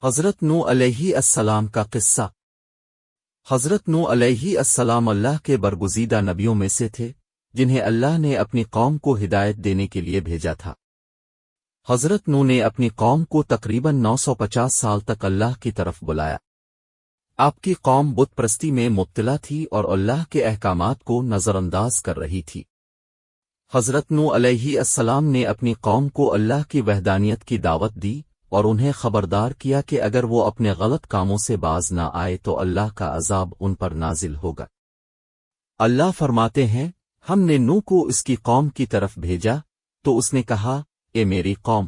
حضرت نوح علیہ السلام کا قصہ۔ حضرت نوح علیہ السلام اللہ کے برگزیدہ نبیوں میں سے تھے جنہیں اللہ نے اپنی قوم کو ہدایت دینے کے لیے بھیجا تھا۔ حضرت نوح نے اپنی قوم کو تقریباً 950 سال تک اللہ کی طرف بلایا۔ آپ کی قوم بت پرستی میں مبتلا تھی اور اللہ کے احکامات کو نظر انداز کر رہی تھی۔ حضرت نوح علیہ السلام نے اپنی قوم کو اللہ کی وحدانیت کی دعوت دی اور انہیں خبردار کیا کہ اگر وہ اپنے غلط کاموں سے باز نہ آئے تو اللہ کا عذاب ان پر نازل ہوگا۔ اللہ فرماتے ہیں، ہم نے نوح کو اس کی قوم کی طرف بھیجا تو اس نے کہا، اے میری قوم،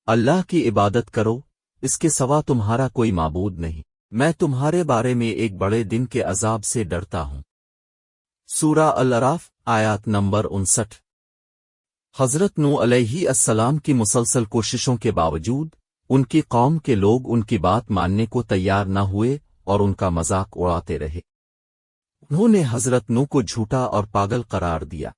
اللہ کی عبادت کرو، اس کے سوا تمہارا کوئی معبود نہیں، میں تمہارے بارے میں ایک بڑے دن کے عذاب سے ڈرتا ہوں۔ سورہ الاعراف آیات نمبر 59۔ حضرت نوح علیہ السلام کی مسلسل کوششوں کے باوجود ان کی قوم کے لوگ ان کی بات ماننے کو تیار نہ ہوئے اور ان کا مذاق اڑاتے رہے۔ انہوں نے حضرت نوح کو جھوٹا اور پاگل قرار دیا۔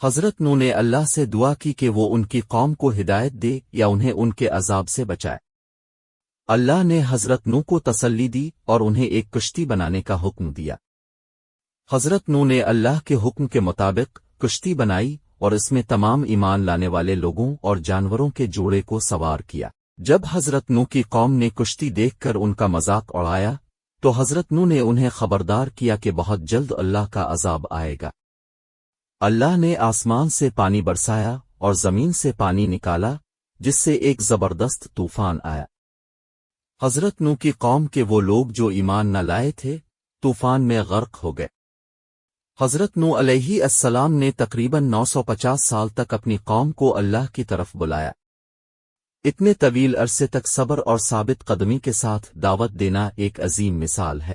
حضرت نوح نے اللہ سے دعا کی کہ وہ ان کی قوم کو ہدایت دے یا انہیں ان کے عذاب سے بچائے۔ اللہ نے حضرت نوح کو تسلی دی اور انہیں ایک کشتی بنانے کا حکم دیا۔ حضرت نوح نے اللہ کے حکم کے مطابق کشتی بنائی اور اس میں تمام ایمان لانے والے لوگوں اور جانوروں کے جوڑے کو سوار کیا۔ جب حضرت نوح کی قوم نے کشتی دیکھ کر ان کا مذاق اڑایا تو حضرت نوح نے انہیں خبردار کیا کہ بہت جلد اللہ کا عذاب آئے گا۔ اللہ نے آسمان سے پانی برسایا اور زمین سے پانی نکالا جس سے ایک زبردست طوفان آیا۔ حضرت نوح کی قوم کے وہ لوگ جو ایمان نہ لائے تھے طوفان میں غرق ہو گئے۔ حضرت نوح علیہ السلام نے تقریباً 950 سال تک اپنی قوم کو اللہ کی طرف بلایا۔ اتنے طویل عرصے تک صبر اور ثابت قدمی کے ساتھ دعوت دینا ایک عظیم مثال ہے۔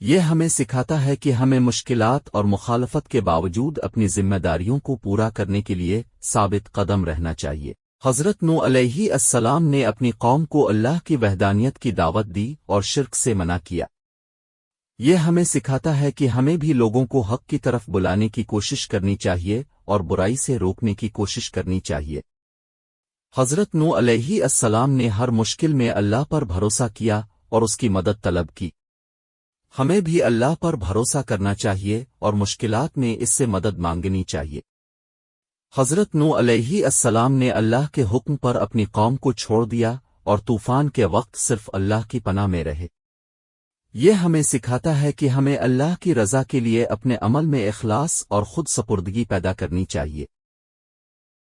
یہ ہمیں سکھاتا ہے کہ ہمیں مشکلات اور مخالفت کے باوجود اپنی ذمہ داریوں کو پورا کرنے کے لیے ثابت قدم رہنا چاہیے۔ حضرت نوح علیہ السلام نے اپنی قوم کو اللہ کی وحدانیت کی دعوت دی اور شرک سے منع کیا۔ یہ ہمیں سکھاتا ہے کہ ہمیں بھی لوگوں کو حق کی طرف بلانے کی کوشش کرنی چاہیے اور برائی سے روکنے کی کوشش کرنی چاہیے۔ حضرت نوح علیہ السلام نے ہر مشکل میں اللہ پر بھروسہ کیا اور اس کی مدد طلب کی۔ ہمیں بھی اللہ پر بھروسہ کرنا چاہیے اور مشکلات میں اس سے مدد مانگنی چاہیے۔ حضرت نوح علیہ السلام نے اللہ کے حکم پر اپنی قوم کو چھوڑ دیا اور طوفان کے وقت صرف اللہ کی پناہ میں رہے۔ یہ ہمیں سکھاتا ہے کہ ہمیں اللہ کی رضا کے لیے اپنے عمل میں اخلاص اور خود سپردگی پیدا کرنی چاہیے۔